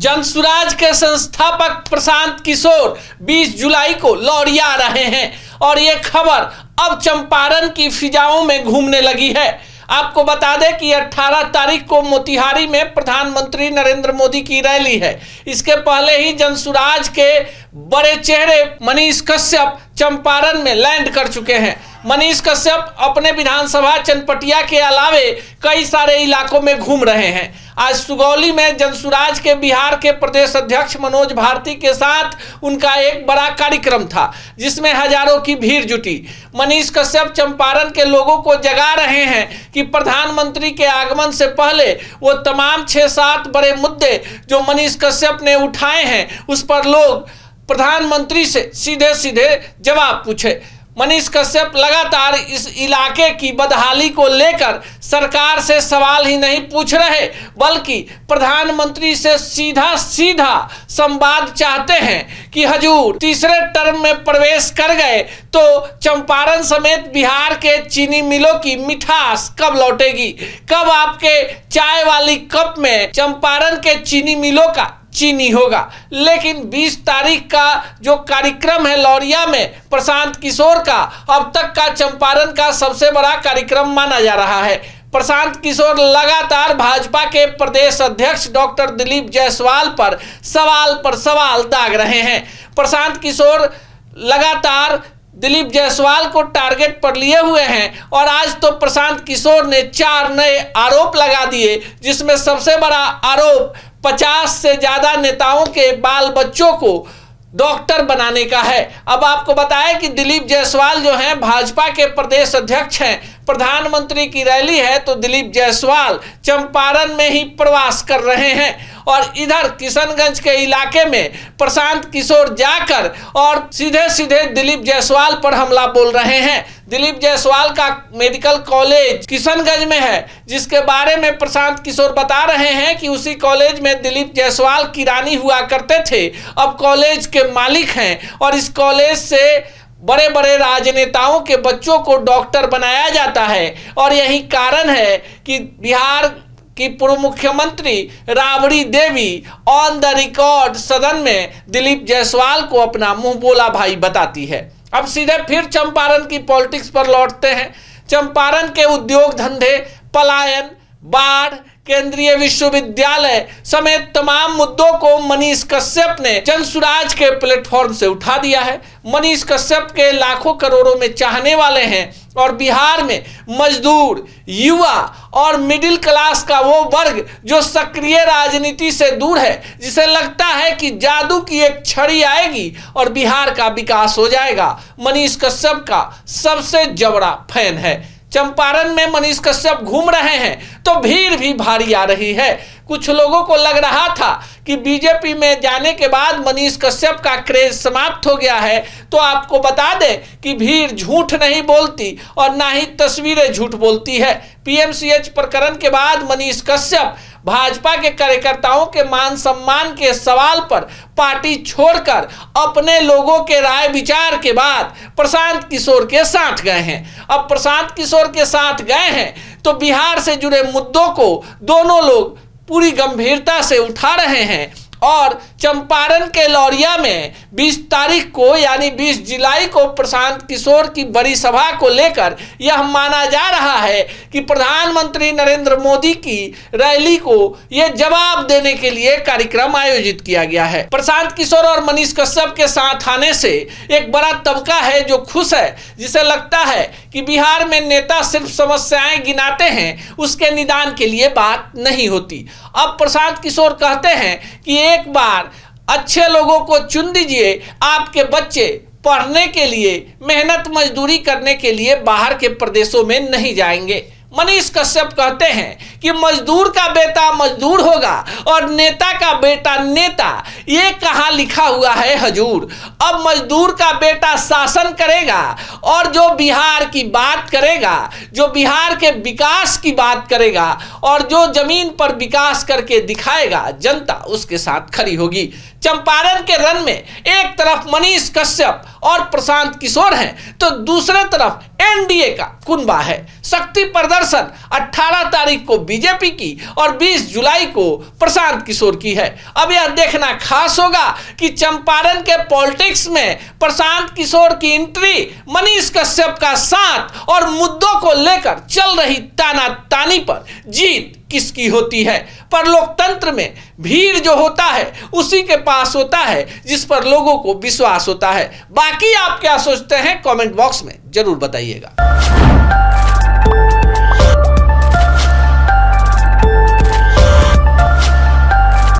जनसुराज के संस्थापक प्रशांत किशोर 20 जुलाई को लौरिया रहे हैं और ये खबर अब चंपारण की फिजाओं में घूमने लगी है। आपको बता दें कि 18 तारीख को मोतिहारी में प्रधानमंत्री नरेंद्र मोदी की रैली है। इसके पहले ही जनसुराज के बड़े चेहरे मनीष कश्यप चंपारण में लैंड कर चुके हैं। मनीष कश्यप अपने विधानसभा चनपटिया के अलावे कई सारे इलाकों में घूम रहे हैं। आज सुगौली में जनसुराज के बिहार के प्रदेश अध्यक्ष मनोज भारती के साथ उनका एक बड़ा कार्यक्रम था, जिसमें हजारों की भीड़ जुटी। मनीष कश्यप चंपारण के लोगों को जगा रहे हैं कि प्रधानमंत्री के आगमन से पहले वो तमाम 6-7 बड़े मुद्दे जो मनीष कश्यप ने उठाए हैं उस पर लोग प्रधानमंत्री से सीधे सीधे जवाब पूछे। मनीष कश्यप लगातार इस इलाके की बदहाली को लेकर सरकार से सवाल ही नहीं पूछ रहे, बल्कि प्रधानमंत्री से सीधा सीधा संवाद चाहते हैं कि हजूर तीसरे टर्म में प्रवेश कर गए तो चंपारण समेत बिहार के चीनी मिलों की मिठास कब लौटेगी, कब आपके चाय वाली कप में चंपारण के चीनी मिलों का चीनी होगा। लेकिन 20 तारीख का जो कार्यक्रम है लौरिया में प्रशांत किशोर का, अब तक का चंपारण का सबसे बड़ा कार्यक्रम माना जा रहा है। प्रशांत किशोर लगातार भाजपा के प्रदेश अध्यक्ष डॉक्टर दिलीप जायसवाल पर सवाल दाग रहे हैं। प्रशांत किशोर लगातार दिलीप जायसवाल को टारगेट पर लिए हुए हैं और आज तो प्रशांत किशोर ने 4 नए आरोप लगा दिए, जिसमें सबसे बड़ा आरोप 50 से ज्यादा नेताओं के बाल बच्चों को डॉक्टर बनाने का है। अब आपको बताएं कि दिलीप जायसवाल जो हैं भाजपा के प्रदेश अध्यक्ष हैं। प्रधानमंत्री की रैली है तो दिलीप जायसवाल चंपारण में ही प्रवास कर रहे हैं और इधर किशनगंज के इलाके में प्रशांत किशोर जाकर और सीधे सीधे दिलीप जायसवाल पर हमला बोल रहे हैं। दिलीप जायसवाल का मेडिकल कॉलेज किशनगंज में है, जिसके बारे में प्रशांत किशोर बता रहे हैं कि उसी कॉलेज में दिलीप जायसवाल किरानी हुआ करते थे, अब कॉलेज के मालिक हैं और इस कॉलेज से बड़े बड़े राजनेताओं के बच्चों को डॉक्टर बनाया जाता है। और यही कारण है कि बिहार की पूर्व मुख्यमंत्री Rabri Devi on the record सदन में दिलीप जायसवाल को अपना मुंह बोला भाई बताती है। अब सीधे फिर चंपारण की पॉलिटिक्स पर लौटते हैं। चंपारण के उद्योग धंधे, पलायन, बाढ़, केंद्रीय विश्वविद्यालय समेत तमाम मुद्दों को मनीष कश्यप ने जनसुराज के प्लेटफॉर्म से उठा दिया है। मनीष कश्यप के लाखों करोड़ों में चाहने वाले हैं और बिहार में मजदूर, युवा और मिडिल क्लास का वो वर्ग जो सक्रिय राजनीति से दूर है, जिसे लगता है कि जादू की एक छड़ी आएगी और बिहार का विकास हो जाएगा, मनीष कश्यप का सबसे जबरा फैन है। चंपारण में मनीष कश्यप घूम रहे हैं तो भीड़ भी भारी आ रही है। कुछ लोगों को लग रहा था कि बीजेपी में जाने के बाद मनीष कश्यप का क्रेज समाप्त हो गया है, तो आपको बता दें कि भीड़ झूठ नहीं बोलती और ना ही तस्वीरें झूठ बोलती है। पीएमसीएच प्रकरण के बाद मनीष कश्यप भाजपा के कार्यकर्ताओं के मान सम्मान के सवाल पर पार्टी छोड़कर अपने लोगों के राय विचार के बाद प्रशांत किशोर के साथ गए हैं। अब प्रशांत किशोर के साथ गए हैं तो बिहार से जुड़े मुद्दों को दोनों लोग पूरी गंभीरता से उठा रहे हैं और चंपारण के लौरिया में 20 तारीख को यानी 20 जुलाई को प्रशांत किशोर की बड़ी सभा को लेकर यह माना जा रहा है कि प्रधानमंत्री नरेंद्र मोदी की रैली को यह जवाब देने के लिए कार्यक्रम आयोजित किया गया है। प्रशांत किशोर और मनीष कश्यप के साथ आने से एक बड़ा तबका है जो खुश है, जिसे लगता है कि बिहार में नेता सिर्फ समस्याएं गिनाते हैं, उसके निदान के लिए बात नहीं होती। अब प्रशांत किशोर कहते हैं कि एक बार अच्छे लोगों को चुन दीजिए, आपके बच्चे पढ़ने के लिए, मेहनत मजदूरी करने के लिए बाहर के प्रदेशों में नहीं जाएंगे। मनीष कश्यप कहते हैं कि मजदूर का बेटा मजदूर होगा और नेता का बेटा नेता, ये कहाँ लिखा हुआ है हजूर। अब मजदूर का बेटा शासन करेगा और जो बिहार की बात करेगा, जो बिहार के विकास की बात करेगा और जो जमीन पर विकास करके दिखाएगा, जनता उसके साथ खड़ी होगी। चंपारण के रन में एक तरफ मनीष कश्यप और प्रशांत किशोर हैं तो दूसरे तरफ एनडीए का कुनबा है। शक्ति प्रदर्शन 18 तारीख को बीजेपी की और 20 जुलाई को प्रशांत किशोर की है। अब यह देखना खास होगा कि चंपारण के पॉलिटिक्स में प्रशांत किशोर की एंट्री, मनीष कश्यप का साथ और मुद्दों को लेकर चल रही तानातानी पर जीत किसकी होती है। पर लोकतंत्र में भीड़ जो होता है उसी के पास होता है जिस पर लोगों को विश्वास होता है। बाकी आप क्या सोचते हैं कमेंट बॉक्स में जरूर बताइएगा।